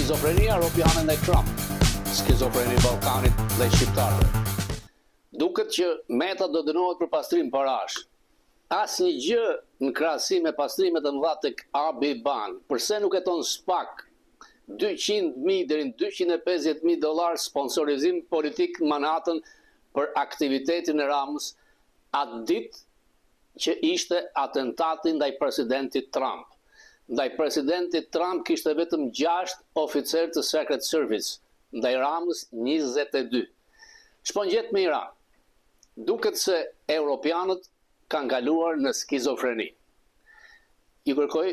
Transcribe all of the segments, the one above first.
Skizofrenia Europiane ndaj Trump, skizofreni Ballkanit dhe shqiptarëve. Duket që Meta do dënohet për pastrim parash. Asnjë gjë në krahasim me pastrimet e mëdha tek AB Bank. Përse nuk jeton SPAC 200.000 deri në $250.000 sponsorizim politik në Manhattan për aktivitetin e Ramës atë ditë që ishte atentati ndaj presidentit Trump. Ndaj presidentit Trump kishte vetëm 6 oficerë të Secret Service, ndaj Ramës 22. Ç'po ngjet me Iran? Duket se europianët kanë kaluar në skizofreni. Ju kërkoj,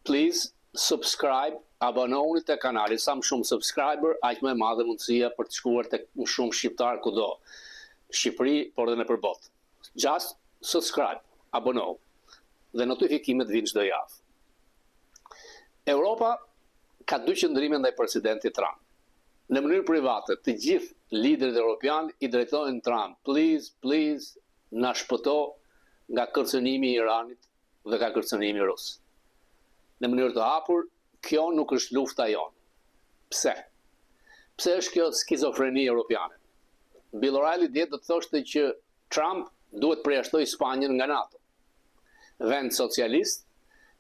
please, subscribe, abonohuni te kanali, sa më shumë subscriber, aq më e madhe mundësia për të shkuar tek më shumë shqiptar kudo. Shqipëri, por edhe nëpër botë. Just subscribe, abonohu. Dhe notifikimet vijnë çdo javë. Europa ka 2 qëndrime ndaj presidentit Trump. Në mënyrë private, të gjithë liderët europian i drejtojnë Trump, please, na shpëto nga kërcënimi i Iranit dhe nga kërcënimi rus. Në mënyrë të hapur, kjo nuk është lufta jonë. Pse? Pse është kjo skizofreni europiane? Bill O'Reilly djetë do të thoshte që Trump duhet përjashtoj Spanjën nga NATO. Vend socialist,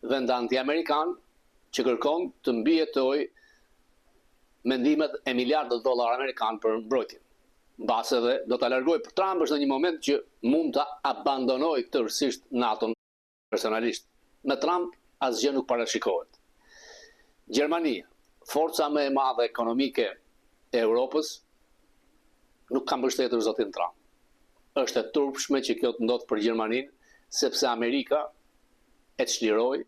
vend anti-amerikan, që kërkon të mbijetoj mendimet e miliardë $, amerikan për mbrojtjen. Mbas edhe do ta largoj për Trump është në një moment që mund ta abandonoj tërësisht NATO-n personalisht. Me Trump asgjë nuk parashikohet. Gjermania, forca më e madhe ekonomike e Europës, nuk ka mbështetur zotin Trump. Është e turpshme që kjo të ndodhë për Gjermaninë, sepse Amerika e çliroi,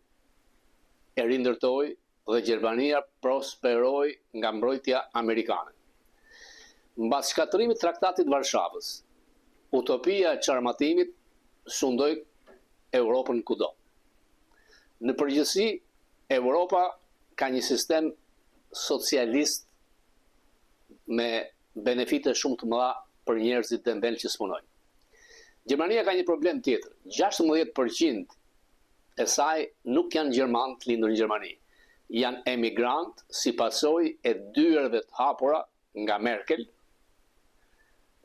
e rindërtoi dhe Gjermania prosperoi nga mbrojtja amerikane. Mbas shkatërimit të Traktatit të Varshavës, utopia e çarmatimit sundoi Europën kudo. Në përgjithësi, Europa ka një sistem socialist me benefite shumë të mëdha për njerëzit dembel që punojnë. Gjermania ka një problem tjetër. 16% e saj nuk janë gjermanë të lindur në Gjermani. Janë emigrant si pasojë e dyerve të hapura nga Merkel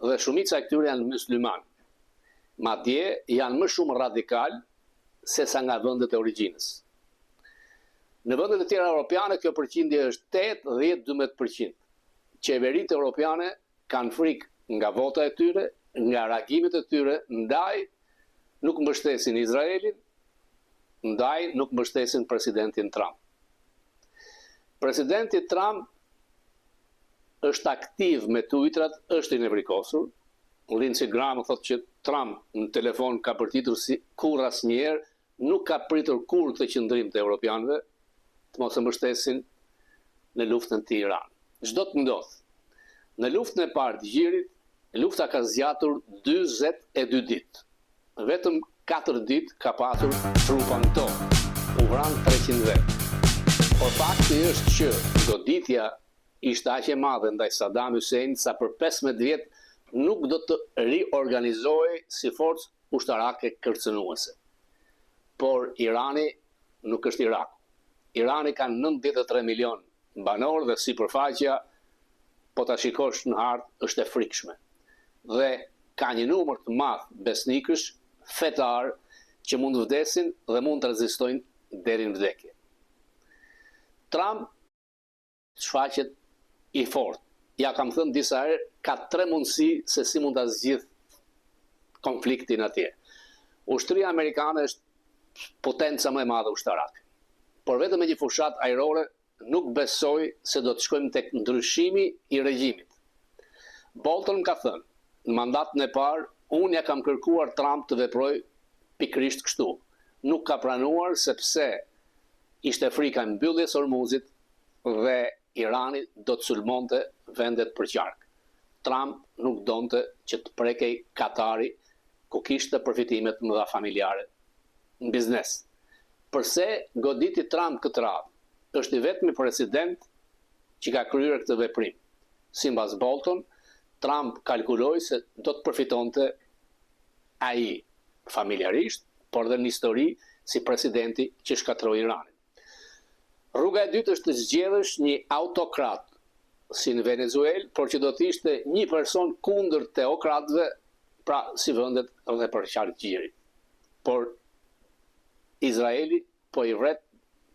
dhe shumica e këtyre janë musliman. Madje janë më shumë radikal se sa nga vendet e origjinës. Në vendet e tjera europiane kjo përqindje është 8-10-12%. Qeveritë europiane kanë frikë nga vota e tyre, nga reagimet e tyre, ndaj nuk mbështesin Izraelin, ndaj nuk mbështesin presidentin Trump. Presidenti Trump është aktiv me Twitter-at, është i nevrikosur. Lindsey Graham thotë që Trump në telefon ka përtitur si kur asnjëherë nuk ka pritur kur këtë qëndrim të europianëve të mos e mbështesin në luftën të Iran. Çdo të ndodh. Në luftën e parë të gjirit, lufta ka zgjatur 42 ditë. Vetëm 4 ditë ka pasur trupa në tokë. U vranë 300 vetë. Por fakti është që goditja ishte aq e madhe ndaj Saddam Hussein sa për 15 vjet nuk do të riorganizohej si forcë ushtarake kërcënuese. Por Irani nuk është Irak. Irani ka 93 milion banor dhe sipërfaqja, po ta shikosh në hartë, është e frikshme. Dhe ka një numër të madh besnikësh fetar që mund të vdesin dhe mund të rezistojnë deri në vdekje. Trump shfaqet i fortë. Ja kam thënë disa herë, ka 3 mundësi se si mund ta zgjidh konfliktin atje. Ushtria amerikane është potenca më e madhe ushtarake. Por vetëm me një fushat ajrore nuk besoj se do të shkojmë tek ndryshimi i regjimit. Bolton ka thënë, në mandatën e parë, unë ja kam kërkuar Trump të veproj pikërisht kështu. Nuk ka pranuar sepse ishte frika e mbylljes së Hormuzit dhe Irani do të sulmonte vendet për qark. Trump nuk donte që të prekej Katari, ku kishte përfitimet më dha familjare në biznes. Përse goditi Trump këtë radhë? Është i vetmi president që ka kryer këtë veprim. Sipas Bolton, Trump kalkuloi se do të përfitonte ai familjarisht, por dhe në histori si presidenti që shkatroi Iranin. Rruga e dytë është të zgjedhësh një autokrat, si në Venezuelë, por që do të ishte një person kundër teokratëve, pra si vendet dhe për qartë gjiri. Por Izraeli po i vret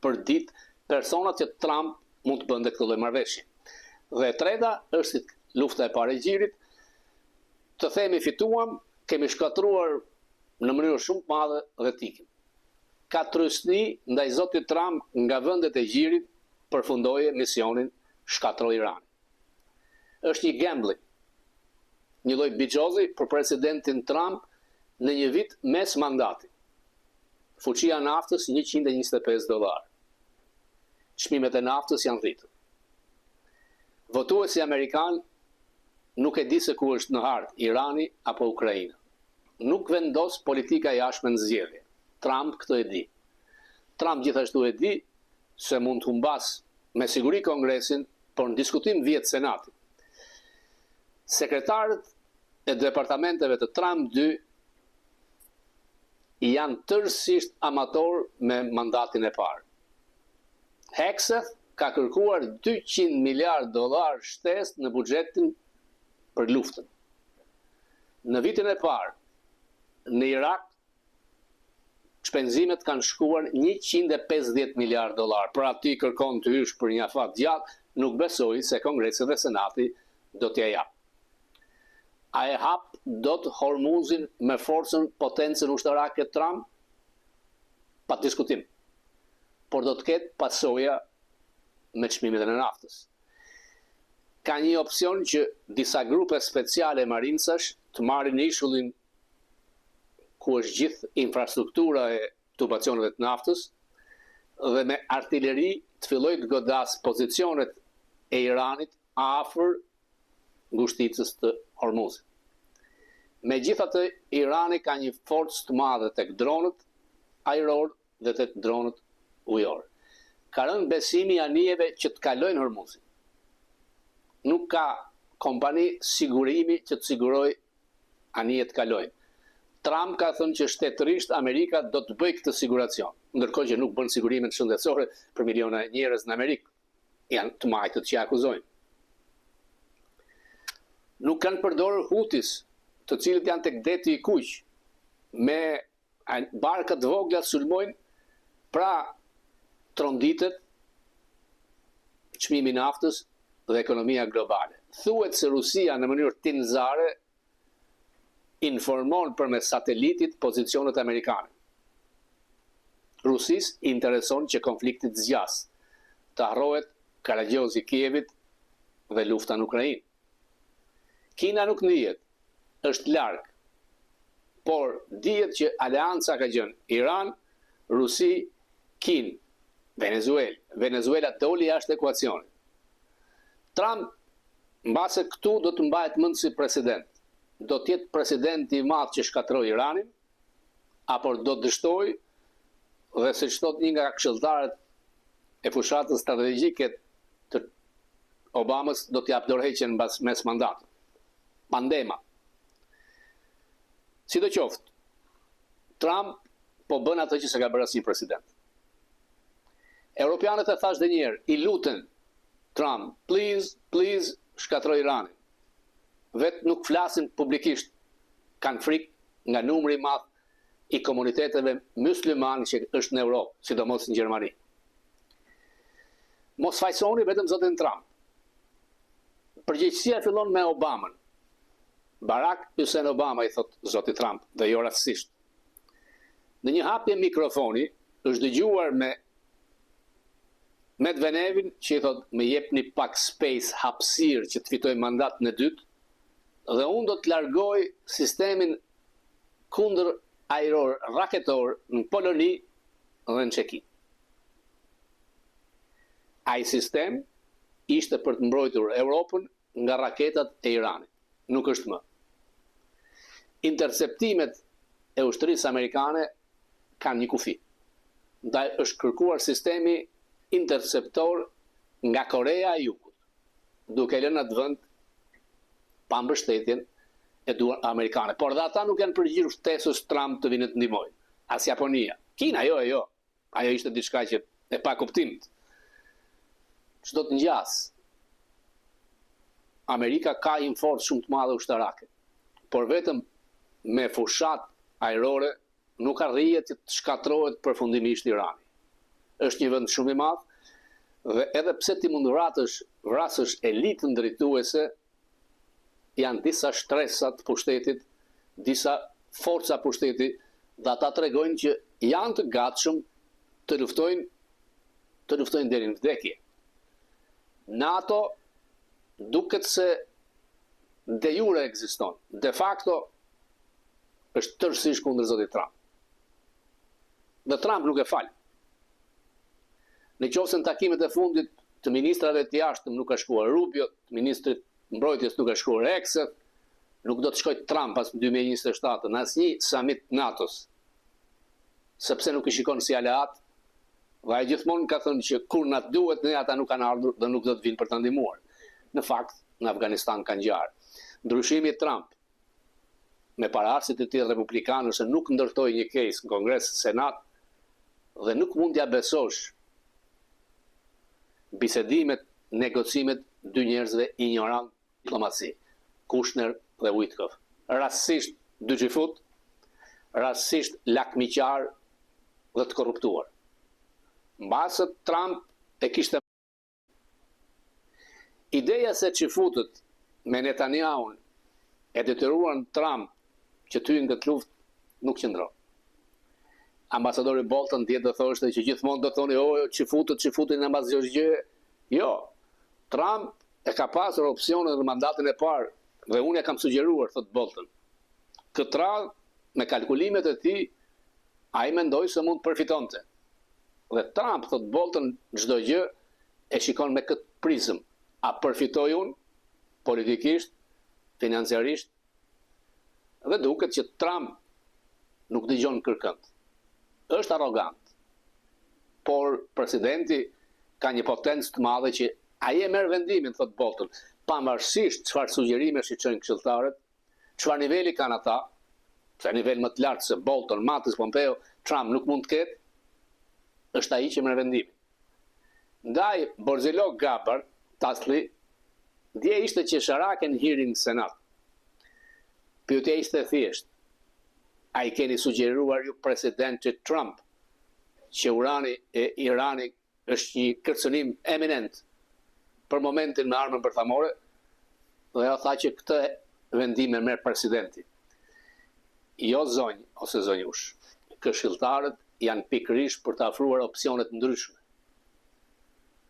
për ditë personat që Trump mund të bënde këtë lloj marrëveshje. Dhe e treta është lufta e parë e gjirit. Të themi fituam, kemi shkatruar në mënyrë shumë të madhe dhe tikim. Ka trysni ndaj zotit Trump nga vendet e gjirit përfundoje misionin shkatroi Irani. Është një gambling, një lloj bixhozi për presidentin Trump në një vit mes mandati. Fuqia e naftës $125. Çmimet e naftës janë rritur. Votuesi amerikan nuk e di se ku është në hartë, Irani apo Ukraina. Nuk vendos politika jashtme në zgjedhje. Trump këtë e di. Trump gjithashtu e di se mund të humbas me siguri Kongresin, por në diskutim vjet Senati. Sekretarët e departamenteve të Trump 2 janë tërësisht amator me mandatin e parë. Hegseth ka kërkuar $200 miliard shtesë në buxhetin për luftën. Në vitin e parë, në Irak, shpenzimet kanë shkuar $150 miliard. Për aty kërkon të hysh për një afat gjatë, nuk besoj se Kongresi dhe Senati do t'ja japë. A e hap dot Hormuzin me forcën potencën ushtarake Trump? Pa diskutim. Por do të ketë pasoja me çmimet e naftës. Ka një opsion që disa grupe speciale marincash të marrin ishullin ku është gjithë infrastruktura e tubacioneve të naftës dhe me artilleri të filloj të godas pozicionet e Iranit afër ngushticës të Hormuzit. Megjithatë, Irani ka një forcë të madhe tek dronët ajror dhe tek dronët ujor. Ka rënë besimi i anijeve që të kalojnë Hormuzin. Nuk ka kompani sigurimi që të siguroj anijet të kalojnë. Trump ka thënë që shtetërisht Amerika do të bëjë këtë siguracion, ndërkohë që nuk bën sigurimet shëndetësore për miliona njerëz në Amerikë. Janë të majtët që akuzojnë. Nuk kanë përdorur Hutis, të cilët janë tek deti i kuq, me barka të vogla sulmojnë, pra tronditet çmimi i naftës dhe ekonomia globale. Thuhet se Rusia në mënyrë tinzare informon përmes satelitit pozicionet amerikane. Rusis intereson që konflikti të zgjas, të harrohet Karagjozi i Kievit dhe lufta në Ukrainë. Kina nuk ndihet, është larg, por dihet që aleanca ka qenë Iran, Rusi, Kinë, Venezuela. Venezuela doli jashtë ekuacionit. Trump, mbase këtu do të mbahet mend si president. Do të jetë presidenti i madh që shkatroi Iranin, apo do të dështoj dhe siç thot një nga këshilltarët e fushatës strategjike të Obamës, do t'jap dorëheqjen mbas mes mandatit. Pandema. Sidoqoftë, Trump po bën atë që s'e ka bërë asnjë president. Europianët e thash dhe njerë, i luten Trump, please, shkatroj Iranin. Vetë nuk flasin publikisht, kanë frikë nga numri i madh i komuniteteve musliman që është në Europë, sidomos në Gjermani. Mos fajsoni vetëm zotin Trump. Përgjegjësia fillon me Obamën. Barack Hussein Obama, i thot zoti Trump, dhe jo rastësisht. Në një hapje mikrofoni, është dëgjuar me Medvedevin që i thot me jepni pak space, hapësirë që të fitoj mandat në dytë, dhe unë do të largoj sistemin kundër ajror raketor në Poloni dhe në Çeki. Ai sistem ishte për të mbrojtur Europën nga raketat e Iranit. Nuk është më. Interceptimet e ushtrisë amerikane kanë një kufi. Ndaj është kërkuar sistemi interceptor nga Korea e Jugut, duke lënë atë vend pa mbështetjen e amerikane. Por dhe ata nuk janë përgjigjur ftesës Trump të vinë të ndihmojnë. As Japonia. Kina, jo. Ajo ishte diçka që e pa kuptimit. që do të ngjas. Amerika ka një forcë shumë të madhe ushtarake, por vetëm me fushat ajrore nuk arrihet të shkatrohet përfundimisht Irani. Është një vend shumë i madh dhe edhe pse ti mund vrasësh elitën drejtuese, janë disa shtresa të pushtetit, disa forca pushteti, dhe ata tregojnë që janë të gatshëm të luftojnë deri në vdekje. NATO duket se de jure ekziston, de facto është tërësisht kundër zotit Trump. Dhe Trump nuk e fal. Në qoftë se në takimet e fundit të ministrave të jashtëm nuk ka shkuar Rubio, të ministrit mbrojtjes nuk ka shkuar Hexet, nuk do të shkojë Trump pas 2027 në asnjë summit NATO-s, sepse nuk i shikon si aleat, dhe ai gjithmonë ka thënë që kur na duhet ne ata nuk kanë ardhur dhe nuk do të vinë për ta ndihmuar. Në fakt, në Afganistan kanë ngjarë. Ndryshimi i Trump me paraardhësit e tij republikanësh nuk ndërtoi një case në Kongres, Senat, dhe nuk mund t'ja besosh bisedimet, negocimet dy njerëzve ignorant diplomaci, Kushner dhe Witkoff. Rastësisht dy xhifut, rastësisht lakmiqar dhe të korruptuar. Mbasë Trump e kishte ideja se xhifutët me Netanyahu e detyruan Trump që ty në këtë luftë nuk qëndron. Ambasadori Bolton tjetë dhe thoshte që gjithmonë do thoni, çifutët në mbas gjë. Jo, Trump e ka pasur opsionin në mandatin e parë, dhe unë e kam sugjeruar, thot Bolton. Këtë radhë, me kalkulimet e tij, ai mendoi se mund të përfitonte. Dhe Trump, thot Bolton, çdo gjë e shikon me këtë prizëm. A përfitoj unë, politikisht, financiarisht, dhe duket që Trump nuk dëgjon kërkënd. Është arrogant, por presidenti ka një potencë të madhe që ai e merr vendimin, thot Bolton, pavarësisht çfarë sugjerimesh i çojnë këshilltarët, çfarë niveli kanë ata, çfarë nivel më të lartë se Bolton, Mattis, Pompeo, Trump nuk mund të ketë, është ai që merr vendimin. Ndaj Borzilog Gabbard, Tasli, dje ishte qesharake në hearing në Senat. Pyetja ishte thjesht: a i keni sugjeruar ju presidentit Trump që urani e Irani është një kërcënim eminent për momentin me armën bërthamore, dhe ja tha që këtë vendim e merr presidenti. Jo zonjë ose zonjush. Këshilltarët janë pikërisht për të afruar opsionet ndryshme.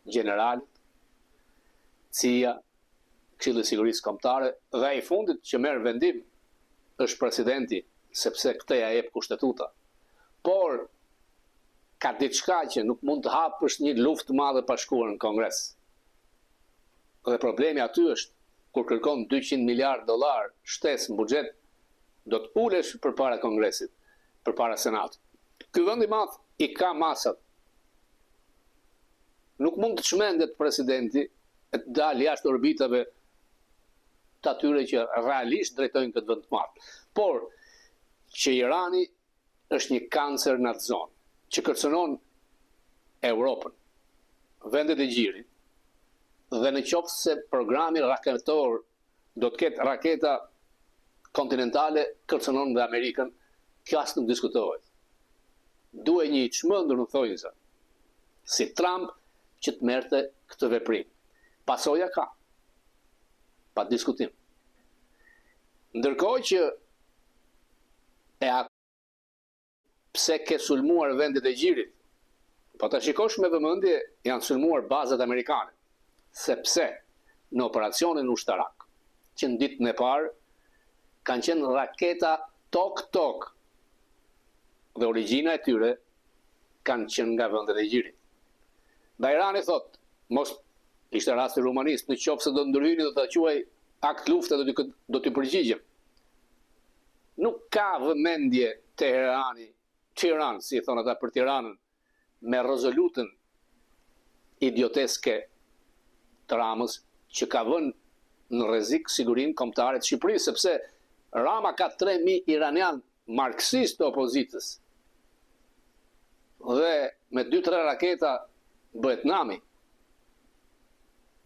Generalit, CIA, Këshilli i Sigurisë Kombëtare, dhe ai i fundit që merr vendim është presidenti, sepse këtë ja jep kushtetuta. Por ka diçka që nuk mund të hapësh një luftë të madhe pa shkuar në Kongres. Dhe problemi aty është, kur kërkon $200 miliardë shtesë në buxhet, do të ulesh përpara Kongresit, përpara Senatit. Ky vend i madh i ka masat. Nuk mund të çmendet presidenti e të dalë jashtë orbitave të atyre që realisht drejtojnë këtë vend të madh. Por që Irani është një kancer në atë zonë, që kërcënon Europën, vendet e gjirit, dhe në qoftë se programi raketor do të ketë raketa kontinentale, kërcënon dhe Amerikën, kjo as nuk diskutohet. Duhet një i çmendur në thojza, si Trump, që të merrte këtë veprim. Pasoja ka, pa diskutim. Ndërkohë që pse ke sulmuar vendet e gjirit, po ta shikosh me vëmendje, janë sulmuar bazat amerikane, sepse në operacionin ushtarak, që në ditën e parë kanë qenë raketa tok-tok, dhe origjina e tyre kanë qenë nga vendet e gjirit. Dhe Irani thot, mos ishte rasti Rumanisë, në qoftë se do ndërhyjni do ta quaj akt lufte, do t'i përgjigjem. Nuk ka vëmendje Tiranë, si i thonë ata për Tiranën, me rezolutën idioteske të Ramës, që ka vënë në rrezik sigurinë kombëtare të Shqipërisë, sepse Rama ka 3.000 iranian marksist të opozitës. Dhe me 2-3 raketa bëhet nami.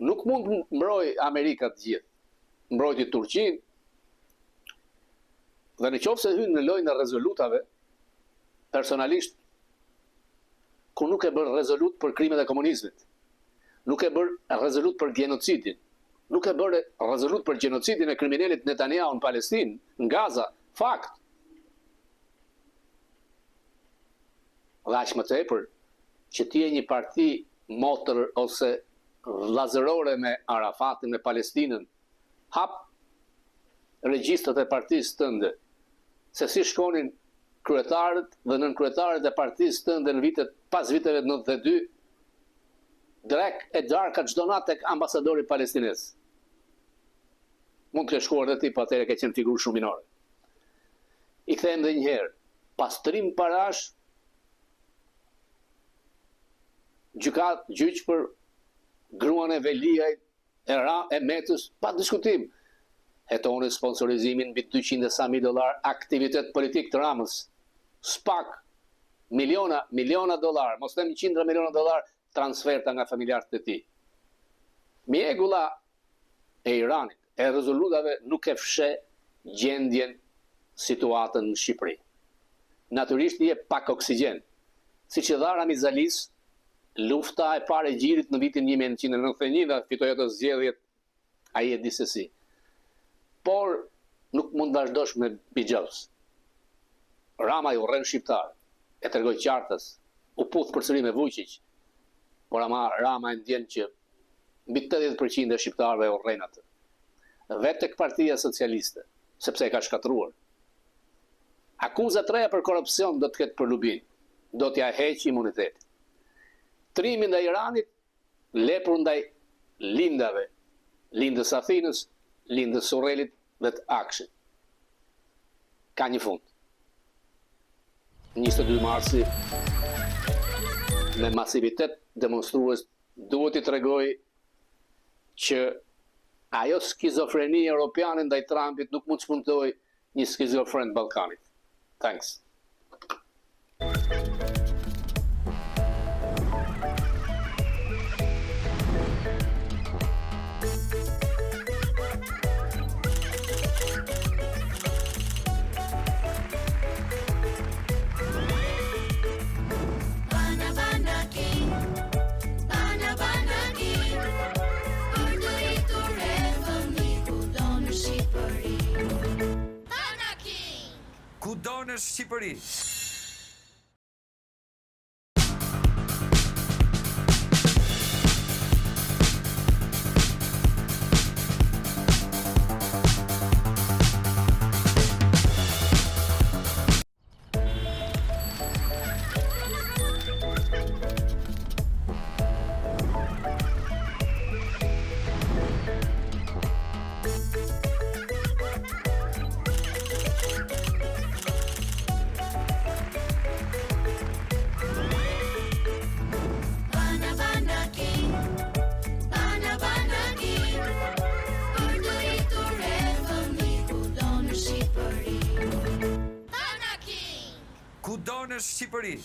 Nuk mund mbroj Amerika të gjithë. Mbrojti Turqinë, dhe në qoftë se hyn në lojën e rezolutave, personalisht, ku nuk e bërë rezolut për krimet e komunizmit, nuk e bërë rezolut për genocidin, nuk e bërë rezolut për genocidin e kriminalit Netanyahu në Palestinë, në Gaza, fakt. Dhe aq më tepër që ti je një parti motër ose vllazërore me Arafatin, me Palestinën, hap regjistrat e partisë tënde, se si shkonin kryetarët dhe nënkryetarët e partisë tënde në vitet pas viteve 92, drek e darka çdo natë tek ambasadori palestinez. Mund të shkuar dhe ti, po atëherë ke qenë figurë shumë minore. I kthehem edhe një herë, pastrim parash, gjyq për gruan e Veliaj, e Metës, pa diskutim. Hetoni sponsorizimin mbi $200.000 aktivitet politik të Ramës. Spak, miliona dollar, mos them $100 transferta nga familjarët e tij. Mjegulla e Iranit, e rezolutave nuk e fshe gjendjen, situatën në Shqipëri. Natyrisht je pak oksigjen. Siç e dha Ramizalis, lufta e parë e gjirit në vitin 1991 dhe fitoi ato zgjedhjet, ai e di se si. Por nuk mund vazhdosh me bixhaus. Rama i urren shqiptar, e tregoi qartës, u puth përsëri me Vučić, por ama Rama e ndjen që mbi 80% e shqiptarëve e urren atë. Vetë tek Partia Socialiste, sepse e ka shkatruar. Akuzat reja për korrupsion do të ketë për Lubin, do t'ja heqë imunitetin. Trimi ndaj Iranit, lepur ndaj lindave, lindës Athinës, lindës Surrelit dhe të Akshit. Ka një fund. 22 marsi, me masivitet demonstrues, duhet i tregoj që ajo skizofreni europiane ndaj Trumpit nuk mund të shpëntoj një skizofren Ballkanit. Thanks. Kudo në Shqipëri. Kudo në Shqipëri.